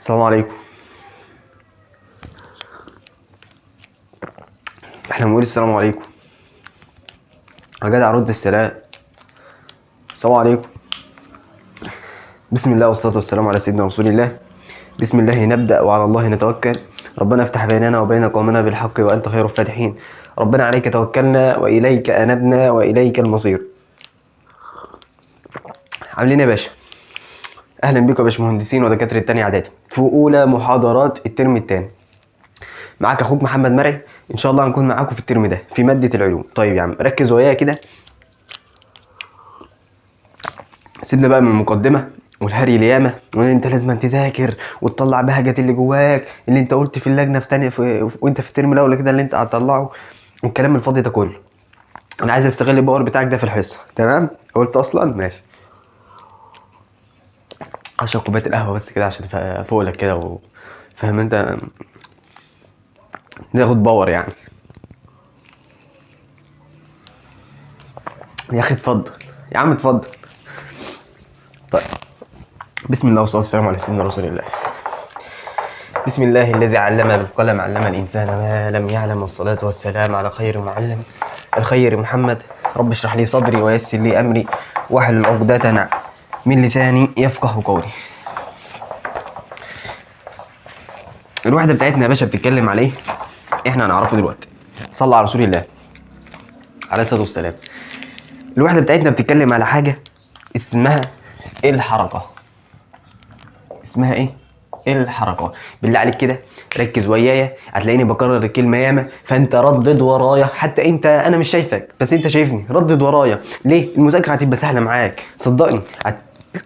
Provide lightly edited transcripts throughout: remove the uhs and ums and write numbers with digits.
السلام عليكم. احنا بنقول السلام عليكم. يا جدع رد السلام. السلام عليكم. بسم الله والصلاة والسلام على سيدنا رسول الله. بسم الله نبدأ وعلى الله نتوكل. ربنا افتح بيننا وبين قومنا بالحق وأنت خير الفاتحين. ربنا عليك توكلنا وإليك أنبنا وإليك المصير. عاملين يا باشا؟ أهلا بكم يا باشمهندسين ودكاترة تاني إعدادي في أولى محاضرات الترم التاني. معاك أخوك محمد مرعي. إن شاء الله هنكون معاكم في الترم ده في مادة العلوم. طيب يا عم ركز ويايا كده، سيبنا بقى من المقدمة والهري اليامة وان انت لازم تذاكر وتطلع بهجة اللي جواك اللي انت قلت في اللجنة في تانية وانت في الترم الاول كده اللي انت هتطلعه والكلام الفاضي ده كله. انا عايز استغل الباور بتاعك ده في الحصة. تمام؟ قلت اصلا ماشي. اشرب كوباية القهوة بس كده عشان افوقلك كده فاهم انت، ناخد باور يعني. يا اخي اتفضل يا عم اتفضل. طيب بسم الله والصلاة والسلام على سيدنا رسول الله. بسم الله الذي علم بالقلم علم الإنسان ما لم يعلم، والصلاة والسلام على خير معلم الخير محمد. رب اشرح لي صدري ويسر لي أمري واحلل عقدة من لساني يفقه قولي. الوحدة بتاعتنا يا باشا بتتكلم عليه، احنا هنعرفه دلوقتي. صلى على رسول الله عليه الصلاة والسلام. الوحدة بتاعتنا بتتكلم على حاجة اسمها الحركة. اسمها ايه؟ الحركة. بالله عليك كده ركز ويايا، هتلاقيني بكرر الكلمة ياما فانت ردد ورايا. حتى انت انا مش شايفك بس انت شايفني، ردد ورايا. ليه؟ المذاكرة هتبقى سهلة معاك صدقني.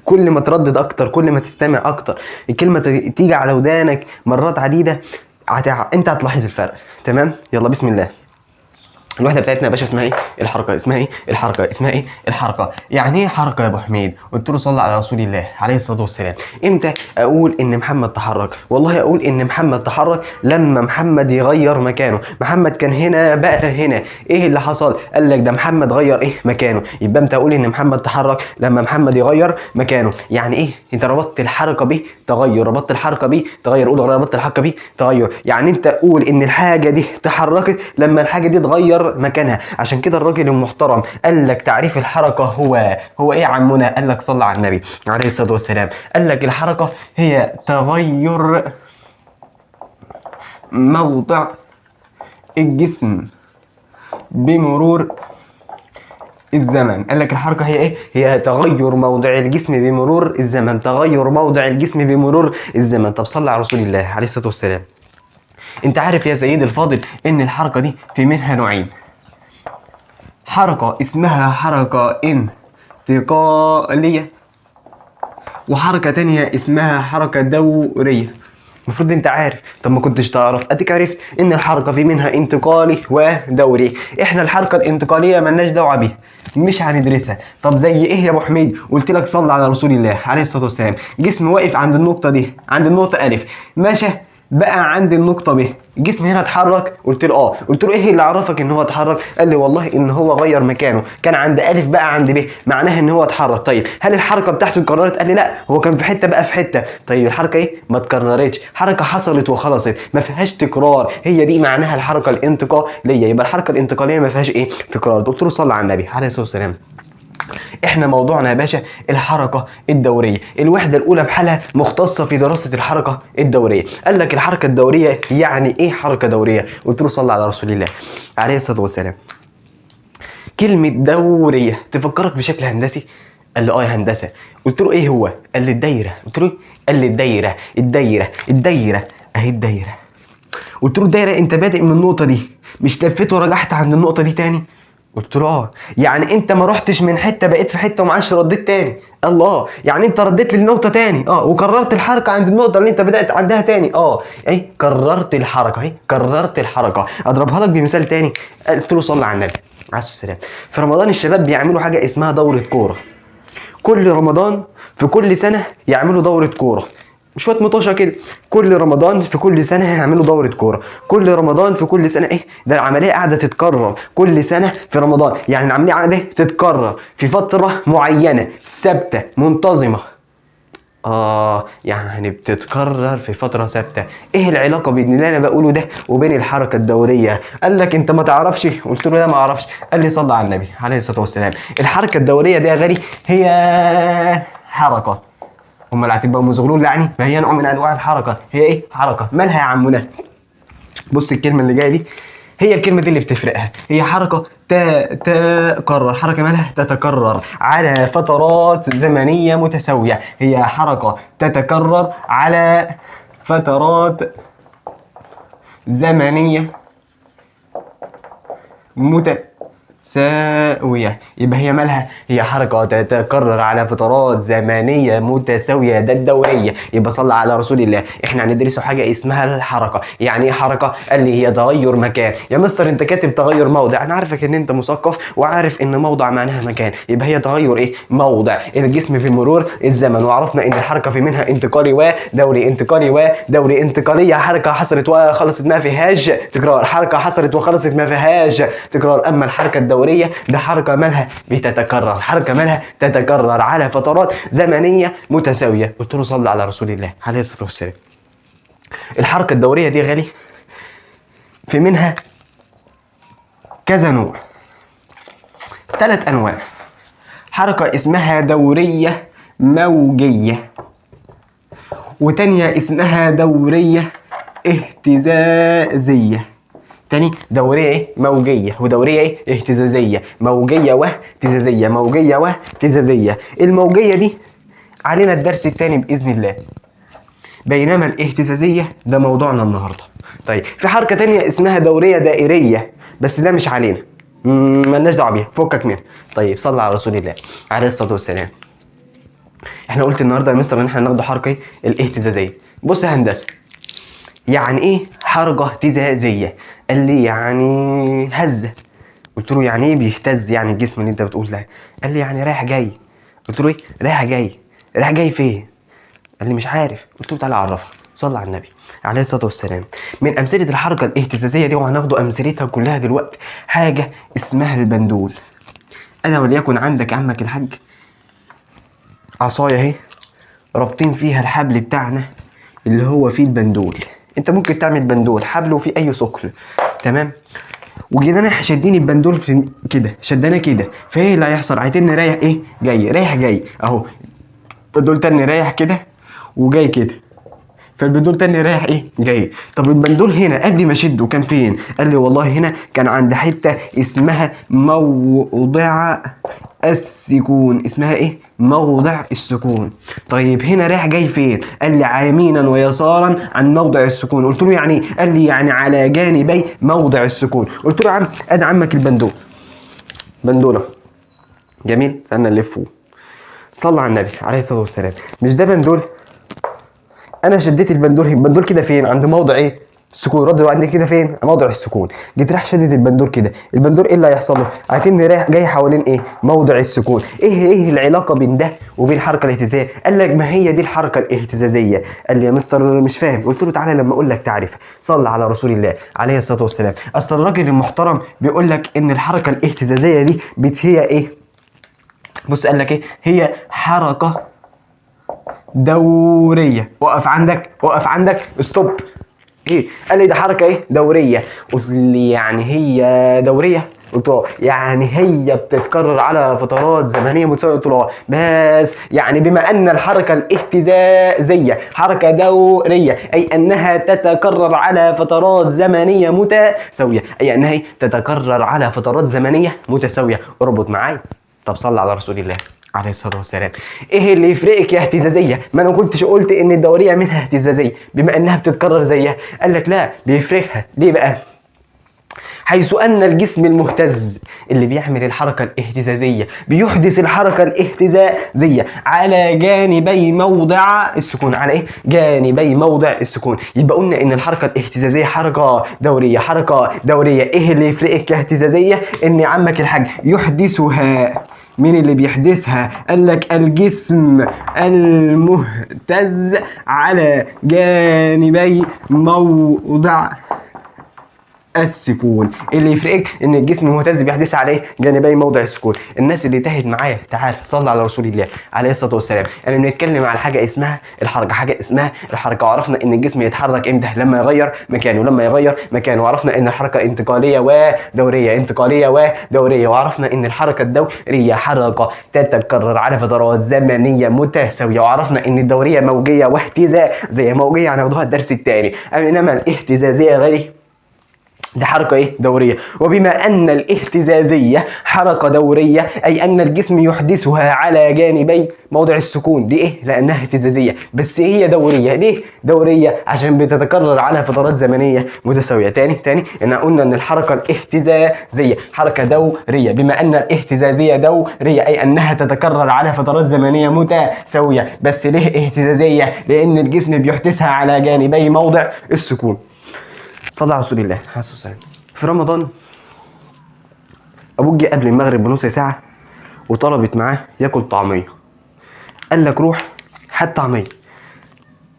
كل ما تردد اكتر كل ما تستمع اكتر الكلمة تيجي على ودانك مرات عديدة انت هتلاحظ الفرق. تمام؟ يلا بسم الله. الوحده بتاعتنا يا باشا اسمها ايه؟ الحركه. اسمها ايه؟ الحركه. اسمها ايه؟ الحركه. يعني ايه حركه يا ابو حميد؟ قلت له صلى على رسول الله عليه الصلاه والسلام. امتى اقول ان محمد تحرك؟ والله اقول ان محمد تحرك لما محمد يغير مكانه. محمد كان هنا بقى هنا، ايه اللي حصل؟ قال لك ده محمد غير ايه مكانه. يبقى انت اقول ان محمد تحرك لما محمد يغير مكانه. يعني ايه؟ انت ربطت الحركه ب تغير، ربطت الحركه ب تغير. قول ربطت الحركه ب تغير. يعني انت قول ان الحاجه دي تحركت لما الحاجه دي تغير مكانها. عشان كده الراجل المحترم قال لك تعريف الحركه هو ايه يا عمنا؟ قال لك صلى على النبي عليه الصلاه والسلام. قال لك الحركه هي تغير موضع الجسم بمرور الزمن. قال لك الحركه هي ايه؟ هي تغير موضع الجسم بمرور الزمن. تغير موضع الجسم بمرور الزمن. طب صلى على رسول الله عليه الصلاه والسلام. انت عارف يا سيدي الفاضل ان الحركه دي في منها نوعين. حركه اسمها حركه انتقاليه، وحركه تانية اسمها حركه دوريه. المفروض انت عارف. طب ما كنتش تعرف؟ اديك عرفت ان الحركه في منها انتقالي ودوري. احنا الحركه الانتقاليه ملناش دعوه بيها، مش هندرسها. طب زي ايه يا ابو حميد؟ قلت لك صلى على رسول الله عليه الصلاه والسلام. جسم واقف عند النقطه دي، عند النقطه الف، ماشي بقى عند النقطه ب، الجسم هنا اتحرك. قلت له اه. قلت له ايه اللي عرفك ان هو اتحرك؟ قال لي والله ان هو غير مكانه، كان عند الف بقى عند ب، معناها ان هو اتحرك. طيب هل الحركه بتاعته اتكررت؟ قال لي لا، هو كان في حته بقى في حته. طيب الحركه ايه؟ ما اتكررتش، حركه حصلت وخلصت ما فيهاش تكرار. هي دي معناها الحركه الانتقاليه. يبقى الحركه الانتقاليه ما فيهاش ايه؟ تكرار. قلت له صلى على النبي عليه الصلاه والسلام. احنا موضوعنا يا باشا الحركه الدوريه. الوحده الاولى بحالها مختصه في دراسه الحركه الدوريه. قال لك الحركه الدوريه يعني ايه حركه دوريه؟ قلت له صلى على رسول الله عليه الصلاه والسلام. كلمه دوريه تفكرك بشكل هندسي؟ قال لي اه يا هندسه. قلت له ايه هو؟ قال لي الدايره. قلت له قال لي الدايره اهي الدايره. قلت له الدايره انت بادئ من النقطه دي مش لفيت ورجعت عند النقطه دي تاني؟ قلت له اه. يعني انت ما رحتش من حته بقيت في حته وما عادش رديت تاني؟ الله. يعني انت رديت للنقطه تاني وكررت الحركه عند النقطه اللي انت بدات عندها تاني اي كررت الحركه اهي كررت الحركه. اضربها لك بمثال تاني. قلت له صلى على النبي عليه الصلاه والسلام. في رمضان الشباب بيعملوا حاجه اسمها دوره كوره. كل رمضان في كل سنه يعملوا دوره كوره، شويه مطوشه كده. كل رمضان في كل سنه هيعملوا دوره كوره. كل رمضان في كل سنه ايه ده؟ العمليه قاعده تتكرر كل سنه في رمضان. يعني العمليه قاعده تتكرر في فتره معينه ثابته منتظمه. يعني بتتكرر في فترة ثابتة. ايه العلاقة بين اللي انا بقوله ده وبين الحركة الدورية؟ قال لك انت ما تعرفش؟ قلت له لا ما اعرفش. قال لي صلى على النبي عليه الصلاة والسلام. الحركة الدورية دي يا غالي هي حركة. امال هتبقى مزغلول يعني؟ ما هي نوع من انواع الحركة. هي ايه؟ حركة. مالها يا عمنا؟ بص الكلمة اللي جاية دي هي الكلمة دي اللي بتفرقها. هي حركة تتكرر. حركة مالها؟ تتكرر على فترات زمنية متساوية. هي حركة تتكرر على فترات زمنية متساوية. يبقى هي مالها؟ هي حركة تتكرر على فترات زمنية متساوية. ده الدورية. يبقى صلى على رسول الله. احنا هندرسوا حاجة اسمها الحركة. يعني ايه حركة؟ قال لي هي تغير مكان. يا مستر انت كاتب تغير موضع. انا عارفك ان انت مثقف وعارف ان موضع معناها مكان. يبقى هي تغير ايه؟ موضع الجسم في مرور الزمن. وعرفنا ان الحركة في منها انتقالي ودوري. انتقالي ودوري. انتقالية حركة حصلت وخلصت ما فيهاش تكرار. حركة حصلت وخلصت ما فيهاش تكرار. اما الحركة الدورية ده حركة مالها؟ بتتكرر. حركة مالها؟ تتكرر على فترات زمنية متساوية. قلت له صلى على رسول الله عليه الصلاة والسلام. الحركة الدورية دي غالي في منها كذا نوع. 3 أنواع. حركة اسمها دورية موجية، وتانية اسمها دورية اهتزازية. تاني دورية ايه؟ موجية، ودورية ايه؟ اهتزازية. موجية واهتزازية. موجية واهتزازية. الموجية دي علينا الدرس التاني بإذن الله، بينما الاهتزازية ده موضوعنا النهاردة. طيب في حركة تانية اسمها دورية دائرية، بس ده مش علينا، ملناش دعوة بيها، فكك منها. طيب صلى على رسول الله عليه الصلاة والسلام. احنا قلت النهارده يا مستر ان احنا هناخد حركة ايه؟ الاهتزازية. بص يا هندسة، يعني ايه حركة اهتزازية؟ قال لي يعني هزة. قلت له يعني ايه بيهتز يعني الجسم اللي انت بتقول ده؟ قال لي يعني رايح جاي. قلت له ايه؟ رايح جاي. رايح جاي فين؟ قال لي مش عارف. قلت له تعالى اعرفك. صلى على النبي عليه الصلاه والسلام. من امثله الحركه الاهتزازيه دي وهناخدوا امثلتها كلها دلوقتي حاجه اسمها البندول. انا وليكن عندك عمك الحاج عصايه اهي رابطين فيها الحبل بتاعنا اللي هو فيه البندول. انت ممكن تعمل بندول حبله في اي ثقل، تمام؟ وجينا شادين البندول في كده، شدنا كده، فايه اللي هيحصل؟ عايزين رايح ايه؟ جاي. رايح جاي اهو. بندول تاني رايح كده وجاي كده، فالبندول تاني رايح ايه؟ جاي. طب البندول هنا قبل ما اشده كان فين؟ قال لي والله هنا كان عند حته اسمها موضع السكون. اسمها ايه؟ موضع السكون. طيب هنا رايح جاي فين؟ قال لي يمينا ويسارا عن موضع السكون. قلت له يعني ايه؟ قال لي يعني على جانبي موضع السكون. قلت له يا عم ادي عمك البندول، بندوله جميل، استنى نلفه. صلى على النبي عليه الصلاه والسلام. مش ده بندول؟ انا شديت البندول كده فين؟ عند موضع ايه؟ السكون. رد عندي كده فين؟ موضع السكون. جيت راح شدت البندول كده. البندول ايه اللي هيحصل له؟ هتني رايح جاي حوالين ايه؟ موضع السكون. ايه العلاقه بين ده وبين الحركه الاهتزازيه؟ قال لك ما هي دي الحركه الاهتزازيه. قال لي يا مستر مش فاهم. قلت له تعالى لما اقول لك تعرف. صلى على رسول الله عليه الصلاه والسلام. اصل الراجل المحترم بيقول لك ان الحركه الاهتزازيه دي هي ايه؟ بص قال لك ايه؟ هي حركه دورية. وقف عندك ستوب. ايه؟ قال لي ده حركة ايه؟ دورية. قلت لي يعني هي دورية؟ قلت له يعني هي بتتكرر على فترات زمنية متساوية. قلت له بس يعني بما ان الحركة الاهتزازية حركة دورية اي انها تتكرر على فترات زمنية متساوية، اي انها تتكرر على فترات زمنية متساوية. اربط معايا. طب صلى على رسول الله عليه الصلاة والسلام. ايه اللي يفرقك يا اهتزازية؟ ما انا كنتش قلت ان الدورية منها اهتزازية بما انها بتتكرر زيها؟ قال لك لا بيفرقها. ليه بقى؟ حيث ان الجسم المهتز اللي بيعمل الحركة الاهتزازية بيحدث الحركة الاهتزازية على جانبي موضع السكون. على ايه؟ جانبي موضع السكون. يبقى قلنا ان الحركة الاهتزازية حركة دورية. حركة دورية. ايه اللي يفرقك يا اهتزازية؟ ان عمك الحاج يحدثها. مين اللي بيحدثها؟ قال لك الجسم المهتز على جانبي موضع السكون. اللي يفرقك ان الجسم مهتز بيحدث عليه جانبي موضع السكون. الناس اللي تاهت معايا تعال صلى على رسول الله عليه الصلاه والسلام. انا بنتكلم على حاجه اسمها الحركه، حاجه اسمها الحركه، وعرفنا ان الجسم يتحرك امتى؟ لما يغير مكانه، لما يغير مكانه. وعرفنا ان الحركه انتقاليه ودوريه، انتقاليه ودوريه. وعرفنا ان الحركه الدوريه حركه تتكرر على فترات زمنيه متساويه. وعرفنا ان الدوريه موجيه واهتزازيه. موجيه هناخدوها الدرس الثاني، انما الاهتزازيه غير دي حركة ايه؟ دورية. وبما ان الاهتزازية حركة دورية اي ان الجسم يحدثها على جانبي موضع السكون. دي ايه؟ لانها اهتزازية، بس هي دورية. ليه دورية؟ عشان بتتكرر على فترات زمنية متساوية. تاني ان قلنا ان الحركة الاهتزازية حركة دورية. بما ان الاهتزازية دورية اي انها تتكرر على فترات زمنية متساوية. بس ليه اهتزازية؟ لان الجسم بيحدثها على جانبي موضع السكون. صلى على رسول الله عليه الصلاه والسلام. في رمضان ابوك جه قبل المغرب بنص ساعه وطلبت معاه ياكل طعميه. قال لك روح هات طعميه.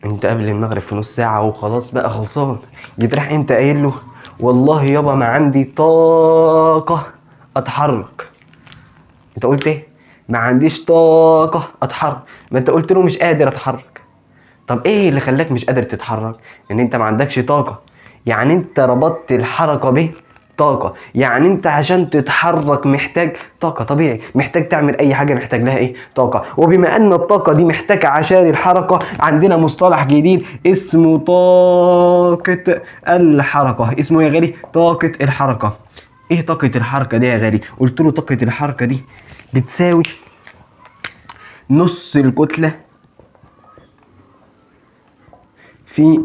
انت قبل المغرب في نص ساعه وخلاص بقى خلصان، جيت راح انت قايل له والله يابا ما عندي طاقه اتحرك. انت قلت ايه؟ ما عنديش طاقه اتحرك. ما انت قلت له مش قادر اتحرك. طب ايه اللي خلاك مش قادر تتحرك؟ ان انت ما عندكش طاقه. يعني انت ربطت الحركة بطاقة. يعني انت عشان تتحرك محتاج طاقة. طبيعي محتاج تعمل اي حاجة محتاج لها ايه؟ طاقة. وبما ان الطاقة دي محتاجة عشان الحركة، عندنا مصطلح جديد اسمه طاقة الحركة. اسمه يا غالي طاقة الحركة. ايه طاقة الحركة دي يا غالي؟ قلت له طاقة الحركة دي بتساوي نص الكتلة في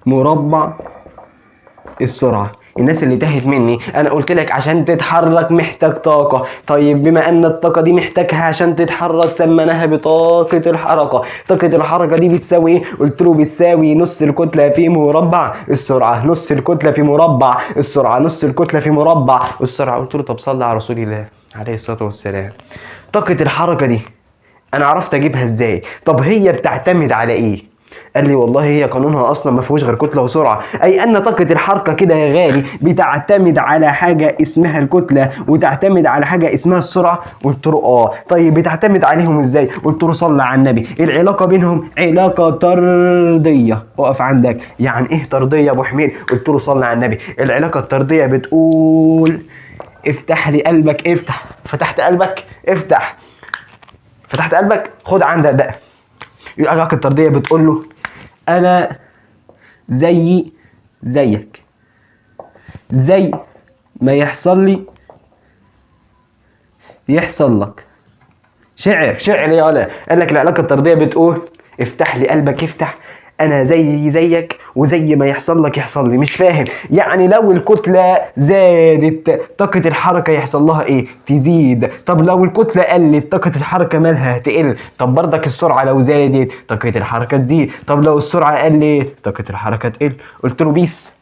مربع السرعة. الناس اللي تاهت مني، انا قلت لك عشان تتحرك محتاج طاقة. طيب بما ان الطاقة دي محتاجها عشان تتحرك سميناها بطاقة الحركة. طاقة الحركة دي بتساوي ايه؟ قلت له بتساوي نص الكتلة في مربع السرعة. نص الكتلة في مربع السرعة. نص الكتلة في مربع السرعة. قلت له طب صلى على رسول الله عليه الصلاة والسلام. طاقة الحركة دي انا عرفت اجيبها ازاي؟ طب هي بتعتمد على ايه؟ قال لي والله هي قانونها اصلا ما فيهوش غير كتله وسرعه. اي ان طاقه الحركه كده يا غالي بتعتمد على حاجه اسمها الكتله وتعتمد على حاجه اسمها السرعه. قلت له طيب بتعتمد عليهم ازاي؟ قلت له صلى على النبي. العلاقه بينهم علاقه طرديه. اقف عندك. يعني ايه طرديه يا ابو حميد؟ قلت له صلى على النبي. العلاقه الطرديه بتقول افتح لي قلبك افتح. فتحت قلبك افتح. فتحت قلبك خد عندك بقى. العلاقة الطردية بتقول له أنا زيك، زي ما يحصل لي يحصل لك. شعر يا ولا. قال لك العلاقة الطردية بتقول افتح لي قلبك افتح. انا زيك وزي ما يحصل لك يحصل لي. مش فاهم يعني لو الكتله زادت طاقه الحركه يحصل لها ايه؟ تزيد. طب لو الكتله قلت طاقه الحركه مالها تقل. طب بردك السرعه لو زادت طاقه الحركه تزيد. طب لو السرعه قلت طاقه الحركه تقل. قلت له بيس.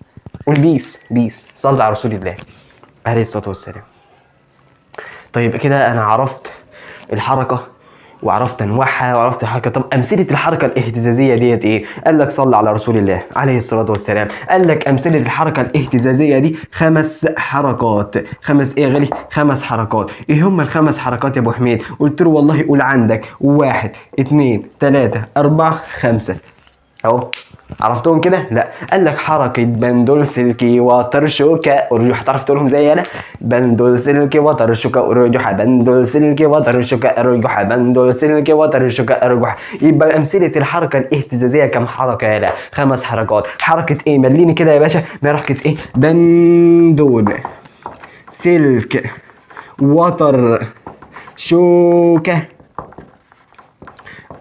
قول بيس. صلى على رسول الله عليه الصلاه والسلام. طيب كده انا عرفت الحركه وعرفت انواعها وعرفت الحركه. طب امثله الحركه الاهتزازيه ديت ايه؟ قال لك صلى على رسول الله عليه الصلاه والسلام. قال لك امثله الحركه الاهتزازيه دي 5 حركات. 5 ايه يا غالي؟ 5 حركات. ايه هم ال5 حركات يا ابو حميد؟ قلت له والله قول عندك 1 2 3 4 5 اهو. عرفتهم كده؟ لا. قال لك حركة بندول سلكي وترشك أرجح. تعرف تقولهم زي أنا؟ بندول سلكي وترشك أرجح. بندول سلكي وترشك أرجح. بندول سلكي وترشك أرجح. يبقى أمثلة الحركة الاهتزازية كم حركة؟ يا لا 5 حركات. حركة إيه؟ مليني كده يا باشا. حركة إيه؟ بندول سلك وتر شوكة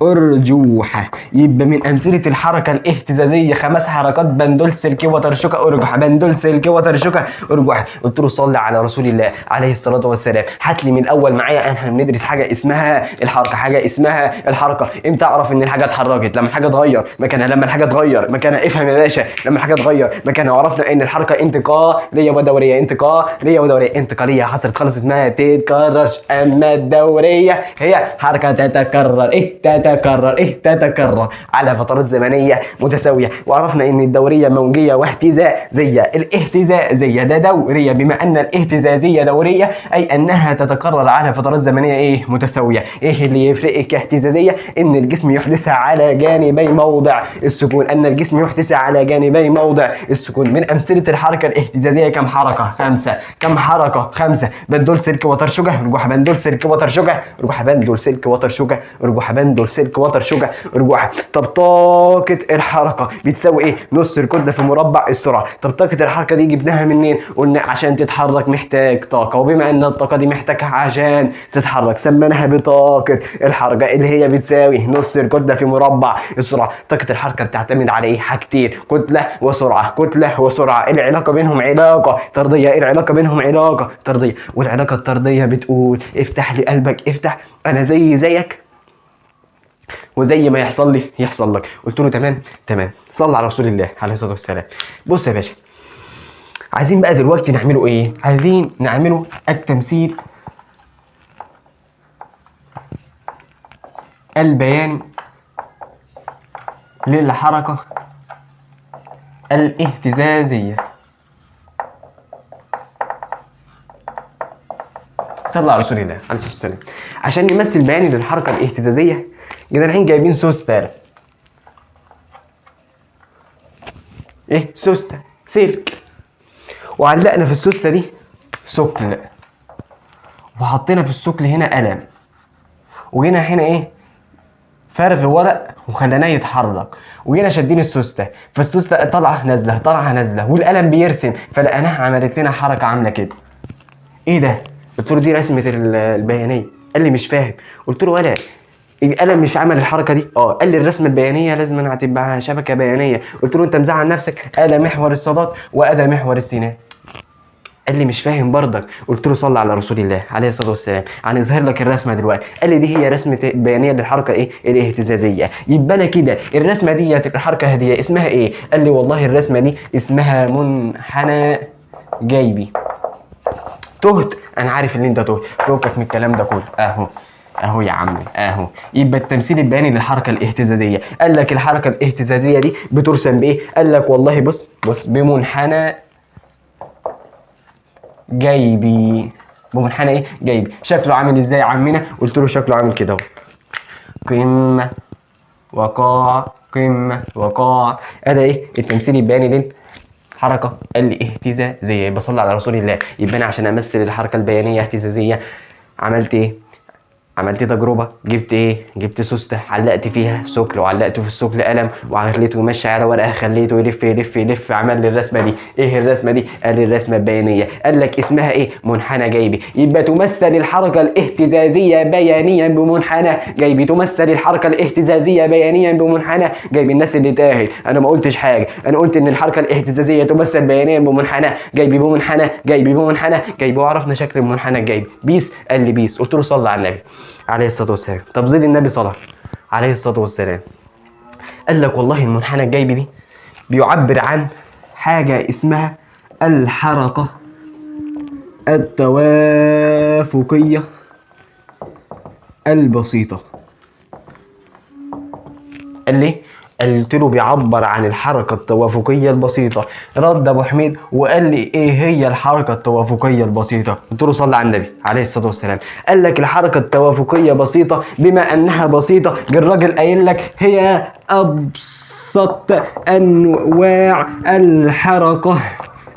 أرجوحة. يبقى من أمثلة الحركة الاهتزازية 5 حركات. بندول سلكي وترشكة أرجوحة. بندول سلكي وترشكة أرجوحة. قلت له صلي على رسول الله عليه الصلاة والسلام. هات لي من الأول معايا. احنا بندرس حاجة اسمها الحركة. حاجة اسمها الحركة. امتى أعرف إن الحاجة اتحركت؟ لما الحاجة تغير مكانها. لما الحاجة تغير مكانها. افهم يا باشا. لما الحاجة تغير مكانها. وعرفنا إن الحركة انتقالية ودورية. انتقالية ودورية. انتقالية حصلت خلصت ما تتكررش. أما الدورية هي حركة تتكرر. إيه؟ تتكرر. ايه؟ تتكرر على فترات زمنيه متساويه. وعرفنا ان الدوريه موجيه واهتزازيه. الاهتزازيه ده دوريه، بما ان الاهتزازيه دوريه اي انها تتكرر على فترات زمنيه ايه؟ متساويه. ايه اللي يفرقك كاهتزازيه؟ ان الجسم يحدثها على جانبي موضع السكون، ان الجسم يحدثها على جانبي موضع السكون. من امثله الحركه الاهتزازيه كم حركه؟ 5. كم حركه؟ 5. بندول سلك وترشجه، رجوح بندول سلك وترشجه، رجوح بندول سلك وترشجه، رجوح بندول سلك وترشجه، رجوح. طب طاقه الحركه بتساوي ايه؟ نص الكتله في مربع السرعه. طب طاقه الحركه دي جبناها منين؟ قلنا عشان تتحرك محتاج طاقه، وبما ان الطاقه دي محتاجها عشان تتحرك سميناها بطاقه الحركه اللي هي بتساوي نص الكتله في مربع السرعه. طاقه الحركه بتعتمد على ايه؟ حاجتين، كتله وسرعه. كتله وسرعه العلاقه بينهم علاقه طرديه. العلاقه بينهم علاقه طرديه، والعلاقه الطرديه بتقول افتح لي قلبك افتح، انا زيك وزي ما يحصل لي يحصل لك. قلت له تمام تمام. صلى على رسول الله عليه الصلاه والسلام. بص يا باشا، عايزين بقى دلوقتي نعمله ايه؟ عايزين نعمله التمثيل البياني للحركة الاهتزازية. صلى على رسول الله عليه الصلاة والسلام. عشان نمثل بياني للحركة الاهتزازية جدا الحين جايبين سوستة. ايه؟ سوستة سلك، وعلقنا في السوستة دي ثقل، وحطينا في الثقل هنا قلم، وجينا هنا ايه؟ فرغ ورق وخليناه يتحرك، وجينا شادين السوسته، فالسوسته طالعه نازله طالعه نازله، والقلم بيرسم، فلقيناها عملت لنا حركه عامله كده. ايه ده؟ قلت له دي رسمه البيانيه. قال لي مش فاهم. قلت له ولا القلم مش عمل الحركه دي؟ قال لي الرسمه البيانيه لازم هتبقى شبكه بيانيه. قلت له انت مزعل نفسك، ادي محور الصادات وادي محور السينات. قال لي مش فاهم برضك. قلت له صلى على رسول الله عليه الصلاه والسلام. هنظهر لك الرسمه دلوقتي. قال لي دي هي رسمه بيانيه للحركه ايه؟ الاهتزازيه. يبقى انا كده الرسمه دي الحركه هديه اسمها ايه؟ قال لي والله الرسمه دي اسمها منحنى جايبي. تهت؟ انا عارف ان انت تهت، فوقك من الكلام ده كله. اهو يا عمي اهو. يبقى التمثيل البياني للحركه الاهتزازيه. قال لك الحركه الاهتزازيه دي بترسم بايه؟ قال لك والله بص بمنحنى جايبي. بمنحنى ايه؟ جايبي. شكله عامل ازاي يا عمنا؟ قلت له شكله عامل كده اهو، قمه وقاع قمه وقاع. ادي ايه؟ التمثيل البياني للحركه الاهتزازيه. بصلي على رسول الله. يبقى انا عشان امثل الحركه البيانيه اهتزازيه عملت ايه؟ عملت تجربه. جبت ايه؟ جبت سوسته، علقت فيها ثقل، وعلقته في الثقل قلم، وخليته يمشي على ورقه، خليته يلف يلف يلف، عمل لي الرسمه دي. ايه الرسمه دي؟ قال لي الرسمه البيانيه. قال لك اسمها ايه؟ منحنى جايبي. يبقى تمثل الحركه الاهتزازيه بيانيا بمنحنى جايبي. تمثل الحركه الاهتزازيه بيانيا بمنحنى جايبي. الناس اللي تاهت، انا ما قلتش حاجه، انا قلت ان الحركه الاهتزازيه تمثل بيانيا بمنحنى جايبي بمنحنى جايبي بمنحنى جايبي. وعرفنا شكل المنحنى الجايبي. بيس. قال لي بيس. قلت له صلى على النبي عليه الصلاة والسلام. طب زيد النبي صلى عليه الصلاة والسلام. قال لك والله المنحنى الجايبي دي بيعبر عن حاجة اسمها الحركة التوافقية البسيطة. قال لي قلت له بيعبر عن الحركة التوافقية البسيطة. رد أبو حميد وقال لي إيه هي الحركة التوافقية البسيطة؟ قلت له صلى على النبي عليه الصلاة والسلام. قال لك الحركة التوافقية بسيطة، بما أنها بسيطة الراجل قايل لك هي أبسط أنواع الحركة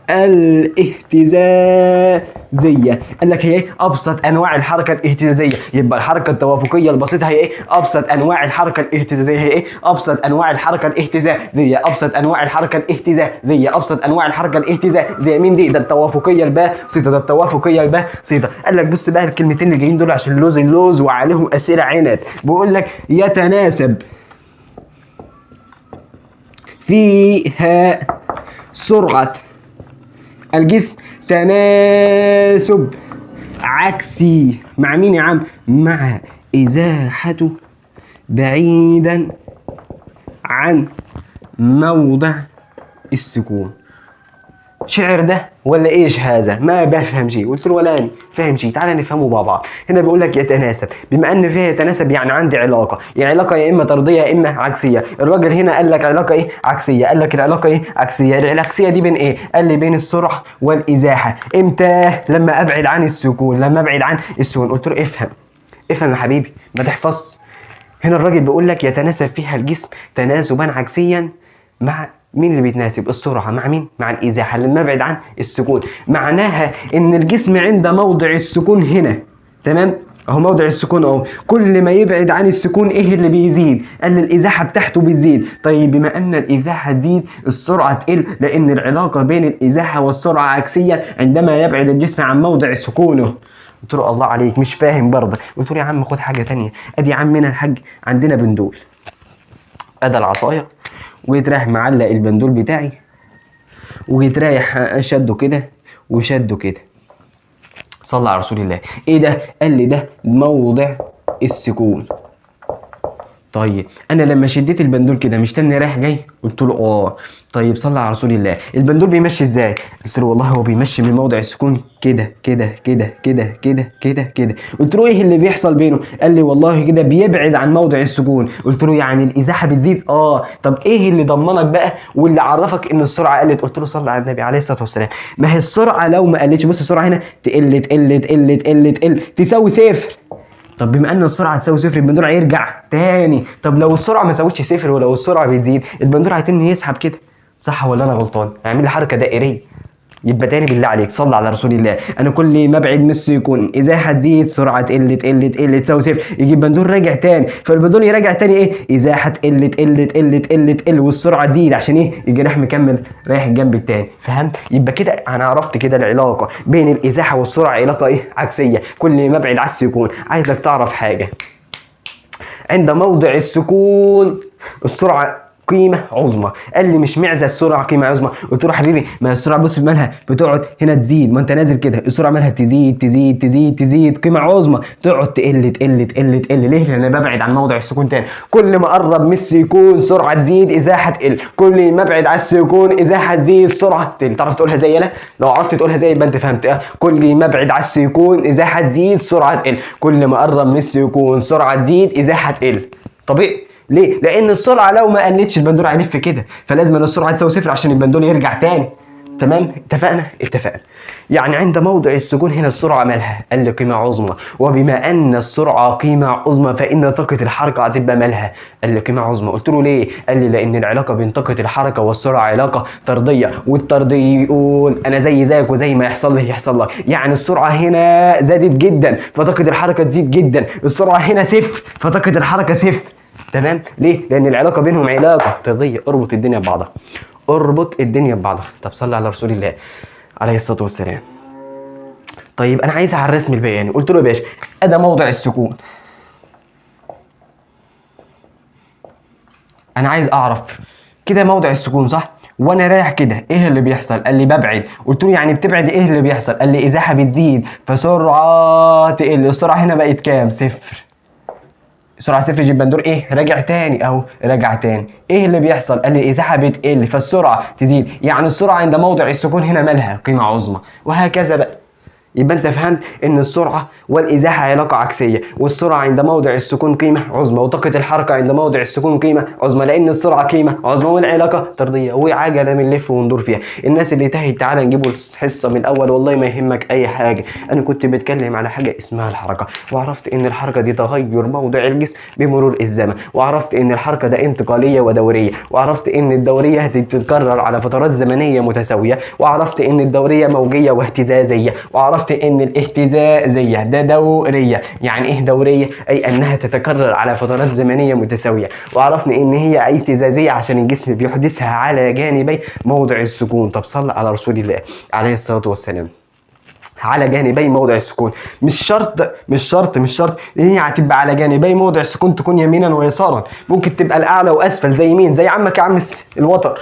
الاهتزازية. قال لك هي ايه؟ ابسط انواع الحركه الاهتزازيه. يبقى الحركه التوافقيه البسيطه هي ايه؟ ابسط انواع الحركه الاهتزازيه. هي ايه؟ ابسط انواع الحركه الاهتزازيه. ابسط انواع الحركه الاهتزازيه. ابسط انواع الحركه الاهتزازيه. مين دي؟ ده التوافقيه البسيطه. ده التوافقيه البسيطه. قال لك بص بقى الكلمتين اللي جايين دول عشان اللوز وعليهم اسئله عناد. بيقول لك يتناسب فيها سرعه الجسم تناسب عكسي مع مين يا عم؟ مع ازاحته بعيدا عن موضع السكون. شعر ده ولا ايش هذا؟ ما بفهم شيء. قلت له ولا انا فاهم شيء، تعالى نفهمه مع بعض. هنا بيقول لك يتناسب، بما ان فيها يتناسب يعني عندي علاقه، يعني علاقه يا اما طرديه يا اما عكسيه. الراجل هنا قال لك علاقه ايه؟ عكسيه. قال لك العلاقه ايه؟ عكسيه. العكسيه دي بين ايه؟ قال لي بين السرعه والازاحه. امتى؟ لما ابعد عن السكون، لما ابعد عن السكون. قلت له افهم افهم يا حبيبي ما تحفظ. هنا الراجل بيقول لك يتناسب فيها الجسم تناسبا عكسيا مع مين اللي بيتناسب؟ السرعة. مع مين؟ مع الإزاحة لما ابعد عن السكون. معناها إن الجسم عند موضع السكون هنا، تمام؟ أهو موضع السكون أهو، كل ما يبعد عن السكون إيه اللي بيزيد؟ قال الإزاحة بتاعته بتزيد. طيب بما أن الإزاحة تزيد السرعة تقل، لأن العلاقة بين الإزاحة والسرعة عكسية عندما يبعد الجسم عن موضع سكونه. قلت له الله عليك مش فاهم برضه. قلت له يا عم خد حاجة تانية. أدي يا عمنا الحاج عندنا بندول، أدي العصاية، وجيت رايح معلق البندول بتاعي، وجيت رايح شده كده وشده كده. صلى على رسول الله. ايه ده؟ قال لي ده موضع السكون. طيب انا لما شديت البندول كده مش تاني رايح جاي؟ قلت له اه. طيب صلى على رسول الله، البندول بيمشي ازاي؟ قلت له والله هو بيمشي من موضع السكون كده كده كده كده كده كده كده. قلت له ايه اللي بيحصل بينه؟ قال لي والله كده بيبعد عن موضع السكون. قلت له يعني الازاحه بتزيد؟ اه. طب ايه اللي ضمنك بقى واللي عرفك ان السرعه قلت؟ قلت له صلى على النبي عليه الصلاه والسلام. ما هي السرعه لو ما قلتش، بص السرعه هنا تقل تقل تقل تقل تقل تساوي صفر. طب بما ان السرعه تساوي صفر البندول هيرجع تاني. طب لو السرعه ما ساوتش صفر ولو السرعه بتزيد البندول هيتني يسحب كده. صح ولا انا غلطان؟ اعمل لي حركه دائريه. يبقى تاني بالله عليك صلى على رسول الله، انا كل ما ابعد من السكون ازاحه تزيد سرعه تقل تقل تقل تساوي صفر، يجي البندول راجع تاني، فالبندول يراجع تاني ايه؟ ازاحه تقل تقل تقل تقل تقل والسرعه تزيد عشان ايه؟ يجي رايح مكمل رايح الجنب التاني. فهمت؟ يبقى كده انا عرفت كده العلاقه بين الازاحه والسرعه علاقه ايه؟ عكسيه. كل ما ابعد على السكون. عايزك تعرف حاجه، عند موضع السكون السرعه قيمة عظمى. قال لي مش معزة السرعة قيمة عظمى. قلت له حبيبي ما السرعة بص مالها بتقعد هنا تزيد، ما انت نازل كده السرعة مالها تزيد تزيد تزيد تزيد قيمة عظمى، تقعد تقل تقل تقل تقل. ليه؟ لان انا ببعد عن موضع السكون تاني. كل ما اقرب من السكون سرعة تزيد ازاحة تقل، كل ما ابعد على السكون ازاحة تزيد سرعة تقل. تعرف تقولها زي انا؟ لو عرفت تقولها زي يبقى انت فهمت. كل ما ابعد على السكون ازاحة تزيد سرعة تقل، كل ما اقرب من السكون سرعة تزيد ازاحة تقل. طبيعي. ليه؟ لأن السرعة لو ما قلتش البندول هيلف كده، فلازم ان السرعة تساوي صفر عشان البندول يرجع تاني. تمام؟ اتفقنا؟ اتفقنا. يعني عند موضع السكون هنا السرعة مالها؟ قال لي قيمة عظمى، وبما أن السرعة قيمة عظمى فإن طاقة الحركة هتبقى مالها؟ قال لي قيمة عظمى. قلت له ليه؟ قال لي لأن العلاقة بين طاقة الحركة والسرعة علاقة طردية، والطردي يقول أنا زي زيك وزي ما يحصل لي يحصل لك. يعني السرعة هنا زادت جدا فطاقة الحركة تزيد جدا، السرعة هنا صفر فطاقة الحركة صفر. تمام؟ ليه؟ لأن العلاقة بينهم علاقة طردية. اربط الدنيا ببعضها. اربط الدنيا ببعضها. طب صلي على رسول الله عليه الصلاة والسلام. طيب أنا عايزها على الرسم البياني. قلت له يا باشا أدا موضع السكون. أنا عايز أعرف كده موضع السكون صح؟ وانا رايح كده ايه اللي بيحصل؟ قال لي ببعد. قلت له يعني بتبعد ايه اللي بيحصل؟ قال لي ازاحه بتزيد فسرعه تقل. السرعه هنا بقت كام؟ صفر. سرعه صفر يجيب بندور ايه؟ راجع تاني اهو راجع تاني. ايه اللي بيحصل؟ قال لي الازاحه بتقل فالسرعه تزيد، يعني السرعه عند موضع السكون هنا مالها؟ قيمه عظمى. وهكذا بقى. يبقى انت فهمت ان السرعه والازاحه علاقه عكسيه، والسرعه عند موضع السكون قيمه عظمى، وطاقه الحركه عند موضع السكون قيمه عظمى، لان السرعه قيمه عظمى والعلاقه طرديه، وعجله بنلف وندور فيها. الناس اللي تهت تعالى نجيبوا الحصه من الاول والله ما يهمك اي حاجه. انا كنت بتكلم على حاجه اسمها الحركه، وعرفت ان الحركه دي تغير موضع الجسم بمرور الزمن، وعرفت ان الحركه ده انتقاليه ودوريه، وعرفت ان الدوريه هتتكرر على فترات زمنيه متساويه، وعرفت ان الدوريه موجيه واهتزازيه، وعرفت ان الاهتزازيه ده دوريه. يعني ايه دوريه؟ اي انها تتكرر على فترات زمنيه متساويه. وعرفنا ان هي اهتزازيه عشان الجسم بيحدثها على جانبي موضع السكون. طب صلى على رسول الله عليه الصلاه والسلام. على جانبي موضع السكون، مش شرط هي هتبقى على جانبي موضع السكون تكون يمينا ويسارا، ممكن تبقى الاعلى واسفل زي مين؟ زي عمك يا عم الوتر.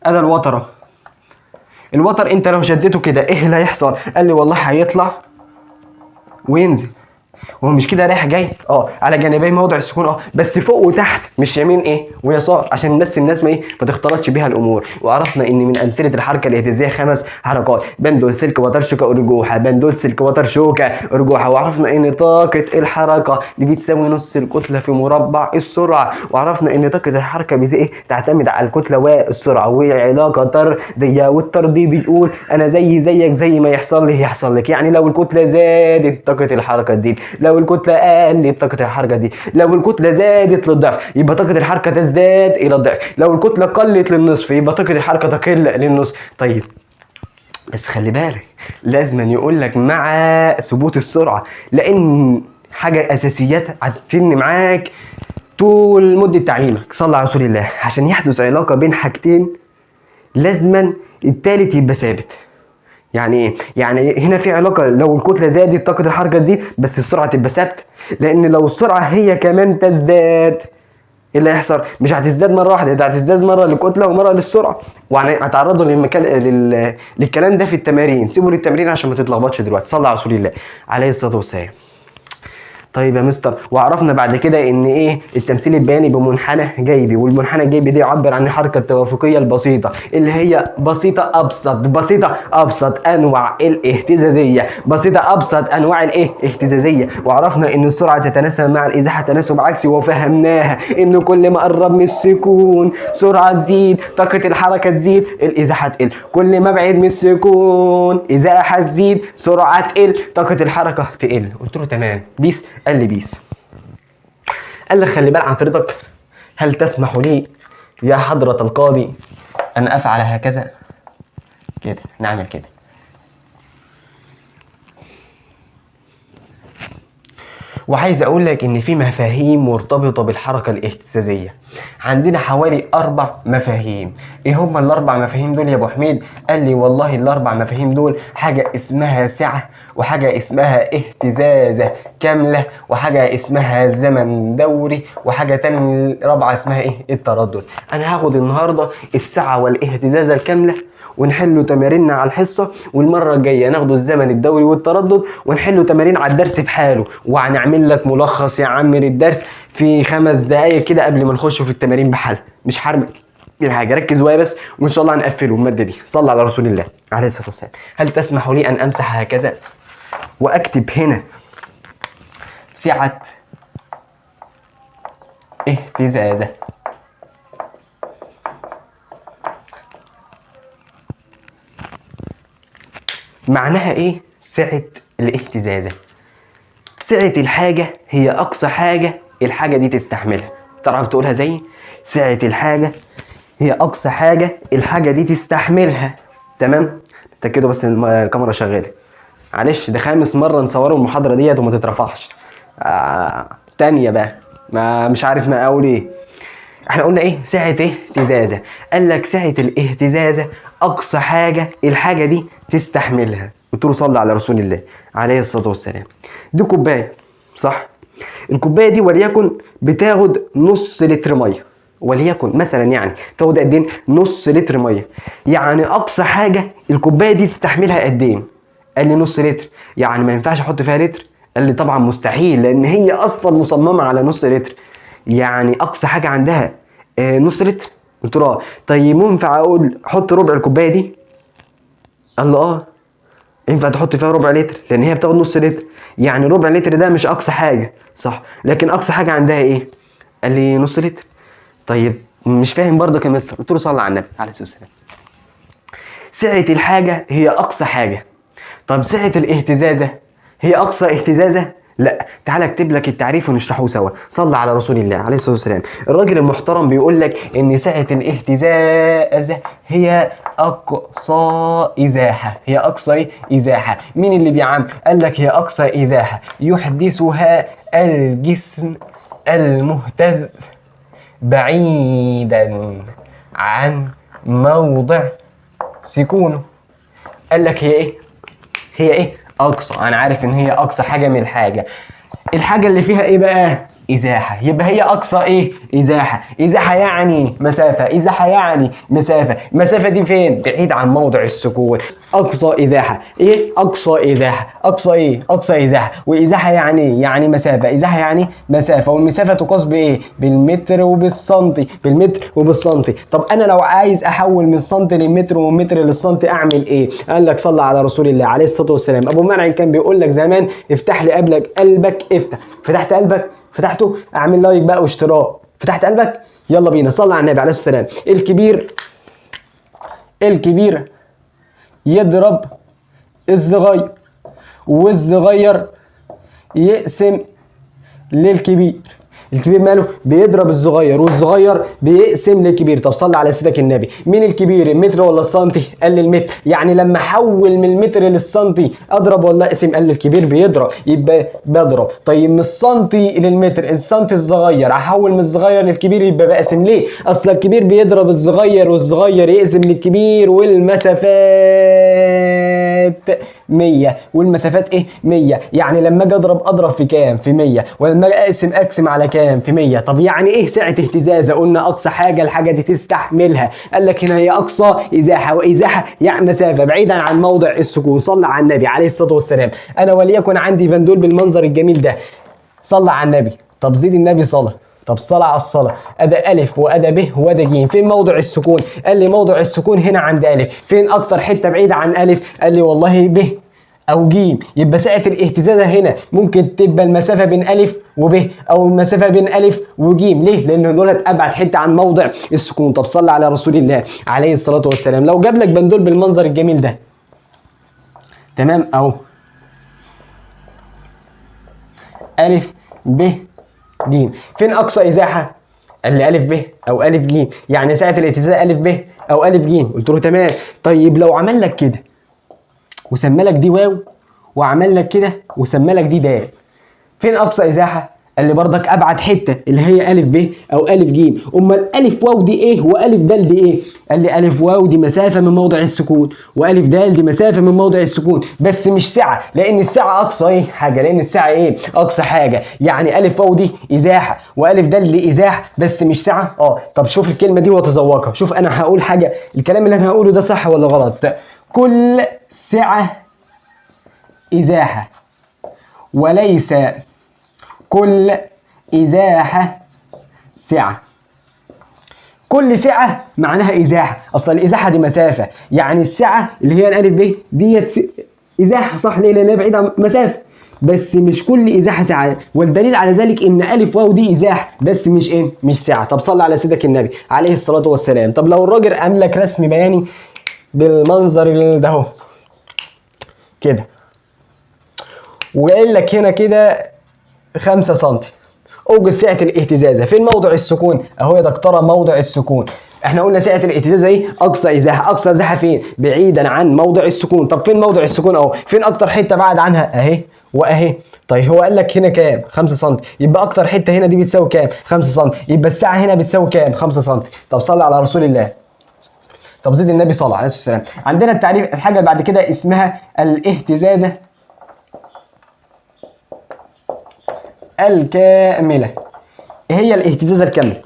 ادا الوتره. الوتر انت لو شدته كده ايه اللي هيحصل؟ قال لي والله هيطلع وينزل. هو مش كده رايح جاي على جانبي موضع السكون بس فوق وتحت مش يمين ايه ويسار، عشان بس الناس ما تختلطش بيها الامور. وعرفنا ان من امثله الحركه الاهتزازيه 5 حركات: بندول سلك وتر شوكه ارجوحه، بندول سلك وتر شوكه ارجوحه. وعرفنا ان طاقه الحركه دي بتساوي نص الكتله في مربع السرعه. وعرفنا ان طاقه الحركه تعتمد على الكتله والسرعه، وعلاقه طرديه، والطردي بيقول انا زيك زي ما يحصل لي يحصل لك. يعني لو الكتله زادت طاقه الحركه تزيد، لو الكتله قلت طاقه الحركه تزيد، لو الكتله زادت للضعف يبقى طاقه الحركه تزداد الى الضعف، لو الكتله قلت للنصف يبقى طاقه الحركه تقل للنصف. طيب بس خلي بالك لازم يقول لك مع ثبوت السرعه، لان حاجه اساسيات هتتن معاك طول مده تعليمك. صلى على رسول الله. عشان يحدث علاقه بين حاجتين لازما التالت يبقى ثابت. يعني ايه؟ يعني هنا في علاقه، لو الكتله زادت طاقه الحركه تزيد بس السرعه تبقى ثابته، لان لو السرعه هي كمان تزداد ايه اللي هيحصل؟ مش هتزداد مره واحده، ده هتزداد مره للكتله ومره للسرعه. وهتعرضوا للكلام ده في التمارين. سيبوا للتمرين عشان ما تتلخبطش دلوقتي. صلى على رسول الله عليه الصلاه والسلام. طيب يا مستر، وعرفنا بعد كده ان ايه التمثيل البياني بمنحنى جيبي، والمنحنى الجيبي دي يعبر عن الحركه التوافقيه البسيطه اللي هي بسيطه ابسط انواع الاهتزازيه، بسيطه ابسط انواع الاهتزازيه. وعرفنا ان السرعه تتناسب مع الازاحه تناسب عكسي، وفهمناها ان كل ما قرب من السكون سرعه تزيد طاقه الحركه تزيد الازاحه تقل، كل ما ابعد من السكون ازاحه تزيد سرعه تقل طاقه الحركه تقل. قلت له تمام بيس. قال لي بيس. قال لي خلي بال حضرتك، هل تسمح لي يا حضرة القاضي أن أفعل هكذا؟ كده نعمل كده. وعايز أقول لك إن في مفاهيم مرتبطة بالحركة الاهتزازية. عندنا حوالي 4 مفاهيم. إيه هما ال4 مفاهيم دول يا أبو حميد؟ قال لي والله ال4 مفاهيم دول حاجة اسمها سعة، وحاجة اسمها اهتزازة كاملة، وحاجة اسمها زمن دوري، وحاجة تانية رابعة اسمها التردد. أنا هاخد النهاردة السعة والاهتزازة الكاملة ونحلوا تماريننا على الحصه، والمره الجايه ناخدوا الزمن الدوري والتردد ونحلوا تمارين على الدرس بحاله. وهنعمل لك ملخص يا عم للدرس في 5 دقايق كده قبل ما نخش في التمارين بحالها. مش حرمك الحاجه، ركز ويا بس وان شاء الله هنقفله الماده دي. صلى على رسول الله عليه الصلاه والسلام. هل تسمح لي ان امسح هكذا واكتب هنا سعه اهتزازه؟ معناها ايه سعة الاهتزازة؟ سعة الحاجة هي اقصى حاجة الحاجة دي تستحملها. تعرف تقولها زي سعة الحاجة هي اقصى حاجة الحاجة دي تستحملها. تمام؟ تأكدوا بس ان الكاميرا شغالة. معلش ده 5 مرة نصوروا المحاضرة ديت وما تترفعش. تانية بقى ما مش عارف ما اقول ايه. احنا قلنا ايه سعة اهتزازة. قال لك سعة الاهتزازة اقصى حاجة الحاجة دي تستحملها. قلت له صلى على رسول الله عليه الصلاة والسلام. دي كوباية صح؟ الكوباية دي وليكن بتاخد نص لتر مية، وليكن مثلا يعني تاخد قد ايه؟ نص لتر مية. يعني اقصى حاجة الكوباية دي تستحملها قد ايه؟ قال لي نص لتر. يعني ما ينفعش احط فيها لتر؟ قال لي طبعا مستحيل، لان هي اصلا مصممة على نص لتر. يعني اقصى حاجة عندها نص لتر. قلت له طيب ينفع اقول حط ربع الكوبايه دي؟ قال له ينفع تحط فيها ربع لتر لان هي بتاخد نص لتر. يعني ربع لتر ده مش اقصى حاجه صح، لكن اقصى حاجه عندها ايه؟ قال لي نص لتر. طيب مش فاهم برضك يا مستر. قلت له صلى على النبي عليه الصلاه والسلام. سعه الحاجه هي اقصى حاجه. طب سعه الاهتزازه هي اقصى اهتزازه؟ لا. تعال اكتب لك التعريف ونشرحه سوا. صلى على رسول الله عليه الصلاه والسلام. الراجل المحترم بيقول لك ان سعه الاهتزازه هي اقصى ازاحه. هي اقصى ازاحه. مين اللي بيعم؟ قال لك هي اقصى ازاحه يحدثها الجسم المهتز بعيدا عن موضع سكونه. قال لك هي ايه؟ هي ايه؟ اقصى. انا عارف ان هي اقصى حاجه من الحاجه. الحاجه اللي فيها ايه بقى؟ ازاحه. يبقى هي اقصى ايه؟ ازاحه. ازاحه يعني مسافه، ازاحه يعني مسافه. المسافه دي فين؟ بعيد عن موضع السكون. اقصى ازاحه ايه؟ اقصى ازاحه. اقصى ايه؟ اقصى ازاحه. وازاحه يعني إيه؟ يعني مسافه. ازاحه يعني مسافه، والمسافه تقاس بايه؟ بالمتر وبالسنتي. بالمتر وبالسنتي. طب انا لو عايز احول من السنتي للمتر ومن المتر للسنتي اعمل ايه؟ قال لك صلى على رسول الله عليه الصلاه والسلام. ابو منعي كان بيقول لك زمان افتح لي قلبك افتح. فتحت قلبك؟ فتحته؟ اعمل لايك بقى واشتراك. فتحت قلبك؟ يلا بينا صلى على النبي عليه الصلاه والسلام. الكبير يضرب الصغير، والصغير يقسم للكبير. الكبير ماله؟ بيضرب الصغير، والصغير بيقسم للكبير. طب صلي على سيدك النبي. مين الكبير؟ المتر ولا السنتي؟ قال لي المتر. يعني لما احول من المتر للسنتي اضرب ولا اقسم؟ قال لي الكبير بيضرب، يبقى بضرب. طيب من السنتي للمتر، السنتي الصغير احول من الصغير للكبير يبقى بقسم. ليه؟ اصل الكبير بيضرب الصغير والصغير يقسم للكبير، والمسافات 100. والمسافات ايه؟ 100. يعني لما اجي اضرب في كام؟ في 100. ولما اجي اقسم على كام؟ في 100. طب يعني ايه سعه اهتزازه؟ قلنا اقصى حاجه الحاجه دي تستحملها. قال لك هنا هي اقصى ازاحه، وازاحه يعني مسافه بعيدا عن موضع السكون. صلى على النبي عليه الصلاه والسلام. انا وليكن عندي بندول بالمنظر الجميل ده. صلى على النبي. طب زيد النبي صلاه. طب صلاه على الصلاه. ادا الف وادا ب وادا ج. فين موضع السكون؟ قال لي موضع السكون هنا عند الف. فين اكتر حته بعيده عن الف؟ قال لي والله ب او ج. يبقى سعه الاهتزاز هنا ممكن تبقى المسافه بين الف وب، او المسافه بين الف وج. ليه؟ لان دولت ابعد حته عن موضع السكون. طب صلى على رسول الله عليه الصلاه والسلام. لو جاب لك بندول بالمنظر الجميل ده، تمام، اهو الف ب ج. فين اقصى ازاحه؟ قال لي الف ب او الف ج. يعني سعه الاهتزاز الف ب او الف ج. قلت له تمام. طيب لو عمل لك كده وسمى لك دي واو، وعمل لك كده وسمى لك دي دال، فين اقصى ازاحه؟ قال لي بردك ابعد حته اللي هي الف ب او الف ج. امال الف واو دي ايه والف دال دي ايه؟ قال لي الف واو دي مسافه من موضع السكون، والف دال دي مسافه من موضع السكون، بس مش سعه، لان السعه اقصى ايه حاجه، لان السعه ايه؟ اقصى حاجه. يعني الف واو دي ازاحه، والف دال دي ازاحه، بس مش سعه. طب شوف الكلمه دي وتذوقها. شوف انا هقول حاجه، الكلام اللي انا هقوله ده صح ولا غلط؟ كل سعه ازاحه، وليس كل ازاحه سعه. كل سعه معناها ازاحه. اصل الازاحه دي مسافه، يعني السعه اللي هي الالف ب ديت ازاحه، صح؟ ليه؟ لانها بعيده عن مسافه. بس مش كل ازاحه سعه، والدليل على ذلك ان الف واو دي ازاحه بس مش ايه؟ مش سعه. طب صلى على سيدك النبي عليه الصلاه والسلام. طب لو الراجل قام لك رسم بياني بالمنظر ده اهو كده، وقال لك هنا كده 5 سم، اوجد سعه الاهتزازه. فين موضع السكون؟ اهو يا دكتوره موضع السكون. احنا قلنا سعه الاهتزازه ايه؟ اقصى ازاحه. اقصى ازاحه فين؟ بعيدا عن موضع السكون. طب فين موضع السكون؟ اهو. فين اكتر حته بعد عنها؟ اهي واهي. طيب هو قال لك هنا كام؟ 5 سم، يبقى اكتر حته هنا دي بتساوي كام؟ 5 سم، يبقى الساعه هنا بتساوي كام؟ 5 سم. طب صلي على رسول الله. طب زيد النبي صلى الله عليه وسلم. عندنا التعريف، الحاجه بعد كده اسمها الاهتزازه الكامله. ايه هي الاهتزازه الكامله؟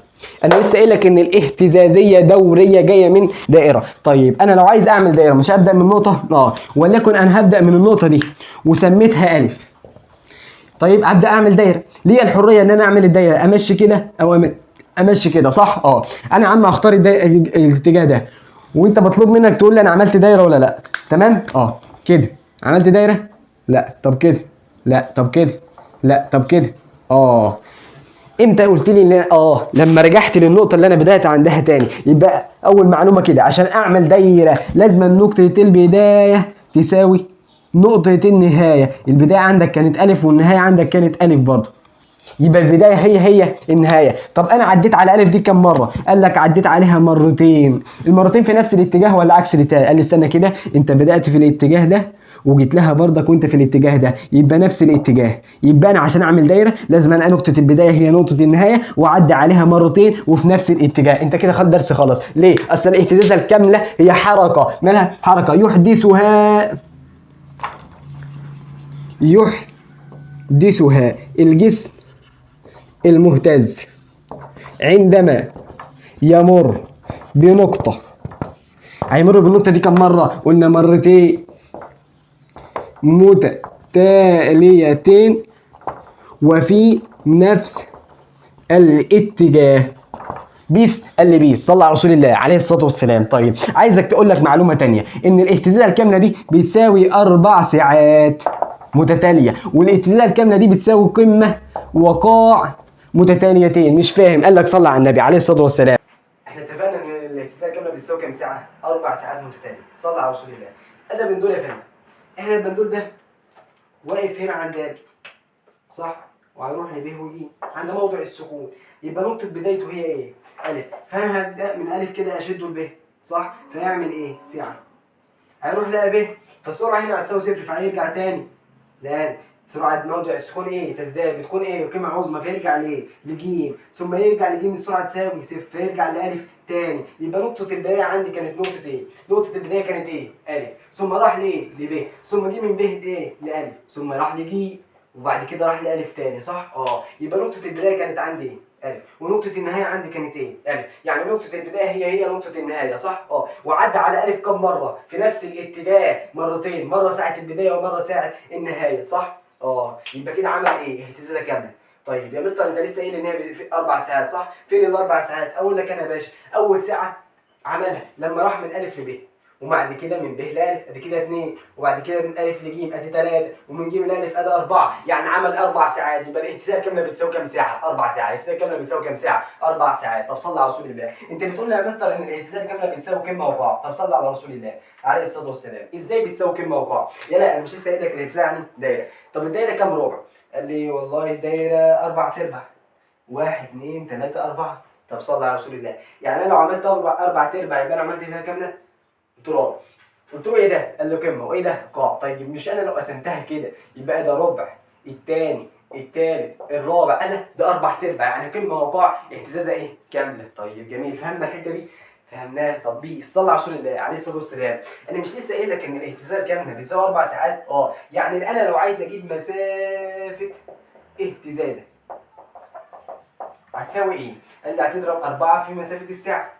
انا لسه قايل لك ان الاهتزازيه دوريه جايه من دائره. طيب انا لو عايز اعمل دائره مش هبدا من نقطه، ولكن انا هبدا من النقطه دي وسميتها الف. طيب ابدا اعمل دايره، ليا الحريه ان انا اعمل الدايره امشي كده او امشي كده، صح؟ انا يا عم اختار الاتجاه ده، وانت مطلوب منك تقول لي انا عملت دايره ولا لا. تمام؟ كده عملت دايره؟ لا. طب كده؟ لا. طب كده؟ لا. طب كده؟ امتى قلت لي ان لما رجعت للنقطه اللي انا بدات عندها تاني. يبقى اول معلومه كده، عشان اعمل دايره لازم نقطه البدايه تساوي نقطه النهايه. البدايه عندك كانت الف والنهايه عندك كانت الف برضه، يبقى البدايه هي النهايه. طب انا عديت على الف دي كم مره؟ قال لك عديت عليها مرتين. المرتين في نفس الاتجاه ولا عكس الاتجاه؟ قال لي استنى كده، انت بدات في الاتجاه ده وجيت لها برضك وانت في الاتجاه ده، يبقى نفس الاتجاه. يبقى انا عشان اعمل دايره لازم انا نقطه البدايه هي نقطه النهايه واعدي عليها مرتين وفي نفس الاتجاه. انت كده خد درس خلاص. ليه؟ اصل الاهتزازه الكامله هي حركه، مالها؟ حركه يحدثها الجسم المهتز عندما يمر بنقطة، هيمر بالنقطة دي كم مرة؟ قلنا مرتين متتاليتين وفي نفس الاتجاه. بيس قال لي بيس، صلى على رسول الله عليه الصلاه والسلام. طيب عايزك تقول لك معلومه تانية، ان الاهتزازه الكامله دي بتساوي 4 ساعات متتاليه، والاهتزازه الكامله دي بتساوي قمه وقاع متتاليتين. مش فاهم؟ قال لك صلى على النبي عليه الصلاه والسلام. احنا اتفقنا ان الاهتزازه الكامله بتساوي كام ساعه؟ 4 ساعات متتاليه. صلى على رسول الله. ادي البندول يا فندم، احنا البندول ده واقف هنا عند ا، صح؟ وهنروح لب وج عند موضع السكون، يبقى نقطة بدايته هي ايه؟ ألف، فأنا هبدأ من ألف كده أشده لب، صح؟ فيعمل ايه؟ سعة. هيروح لقى ب، فالسرعة هنا هتساوي صفر، فهيرجع تاني لأ، سرعة موضع السكون ايه؟ تزداد، بتكون ايه؟ قيمة عظمى، فيرجع لايه؟ لج، ثم يرجع لج، السرعة تساوي صفر، فيرجع لألف تاني. يبقى نقطة البداية عندي كانت نقطة ايه؟ نقطة البداية كانت ايه؟ ألف، ثم راح لايه؟ لب، ثم جه من ب لايه؟ لألف، ثم راح لج، وبعد كده راح لألف تاني، صح؟ يبقى نقطة البداية كانت عندي ايه؟ ألف، ونقطة النهاية عندي كانت ايه؟ ألف، يعني نقطة البداية هي نقطة النهاية، صح؟ وعدى على ألف كم مرة؟ في نفس الاتجاه مرتين، مرة ساعة البداية ومرة ساعة النهاية، صح؟ يبقى كده عمل ايه؟ اهتزازة كاملة. طيب يا مستر انت لسه قايل ان هي 4 ساعات، صح؟ فين الاربع ساعات؟ اقول لك انا يا باشا، اول ساعة عملها لما راح من ألف لب، وبعد كده من ب لألف ادي كده 2، وبعد كده من ألف لج ادي 3، ومن ج لألف ادي 4، يعني عمل 4 ساعات. يبقى الاهتزازة الكاملة بتساوي كام ساعة؟ 4 ساعات. الاهتزازة الكاملة بتساوي كام ساعة؟ 4 ساعات. طب صلى على رسول الله. انت بتقول لي يا مستر ان الاهتزازة الكاملة بتساوي قمة وقاع، طب صلى على رسول الله عليه الصلاة والسلام. ازاي بتساوي قمة وقاع؟ يا لا انا مش لسه قايل لك الاهتزازة يعني دايرة. طب الدايرة كام ربع؟ قال لي والله الدايرة 4 ارباع. 1 2 3 4. طب صلى على رسول الله. يعني انا لو عملت 4 ارباع يبقى انا عملت اهتزازة كاملة؟ قلت له ايه ده؟ قال له قمه. وايه ده؟ قاع. طيب مش انا لو قسمتها كده يبقى ده ربع، الثاني، الثالث، الرابع، انا ده 4 ارباع، يعني قمه وقاع اهتزازه ايه؟ كامله. طيب جميل، فهمنا الحته دي؟ فهمناها. طب بيه صلى على رسول الله عليه الصلاه والسلام. انا مش لسه قايل لك ان الاهتزازه الكامله بتساوي 4 ساعات؟ يعني انا لو عايز اجيب مسافه اهتزازه هتساوي ايه؟ قال لي هتضرب 4 في مسافه الساعه.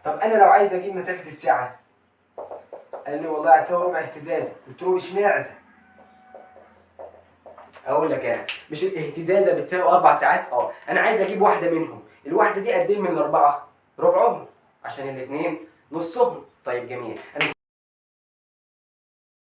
طب انا لو عايز اجيب مسافه الساعه، قال لي والله هتساوي ربع اهتزازه. قلت له اشمعنى؟ اقول لك انا، مش الاهتزازه بتساوي 4 ساعات؟ انا عايز اجيب واحده منهم، الواحده دي قد ايه من الاربعه؟ ربعهم، عشان الاثنين نصهم. طيب جميل.